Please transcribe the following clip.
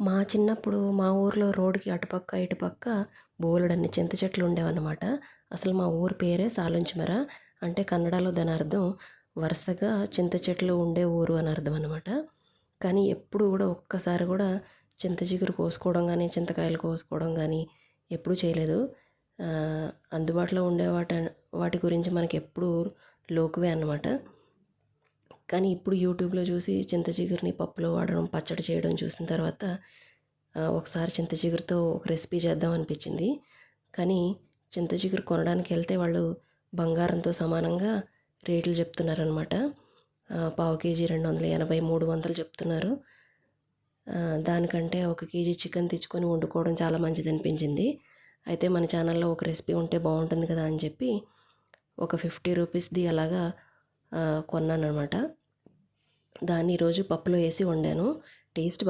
మా చిన్నప్పుడు మా ఊర్లో రోడ్డుకి అటుపక్క, ఇటుపక్క బోలెడన్ని చింత చెట్లు ఉండేవన్నమాట. అసలు మా ఊరు పేరే సాలొంచిమర. అంటే కన్నడలో దానర్థం వరుసగా చింత చెట్లు ఉండే ఊరు అని అర్థం అనమాట. కానీ ఎప్పుడు గూడా ఒక్కసారి గూడా చింత చిగురు కోసుకోవడం గానీ, చింతకాయలు కోసుకోవడం గానీ ఎప్పుడూ చేయలేదు. అందుబాటులో ఉండే వాటి గురించి మనకెప్పుడూ లోకువే అన్నమాట. కానీ ఇప్పుడు యూట్యూబ్‌లో చూసి చింత చిగురిని పప్పులో వాడడం, పచ్చడి చేయడం చూసిన తర్వాత ఒకసారి చింత చిగురుతో ఒక రెసిపీ చేద్దాం అనిపించింది. కానీ చింత చిగురు కొనడానికెళ్తే వాళ్ళు బంగారంతో సమానంగా రేట్లు చెప్తున్నారనమాట. పావు కేజీ 280, 300 చెప్తున్నారు. దానికంటే ఒక కేజీ చికెన్ తెచ్చుకొని వండుకోవడం చాలా మంచిదనిపించింది. అయితే మన ఛానల్‌లో ఒక రెసిపీ ఉంటే బావుంటుంది కదా అని చెప్పి ఒక 50 రూపీస్‌ది అలాగా కొన్నాననమాట. దాన్ని ఈరోజు పప్పులో ఏసి వండాను. టేస్ట్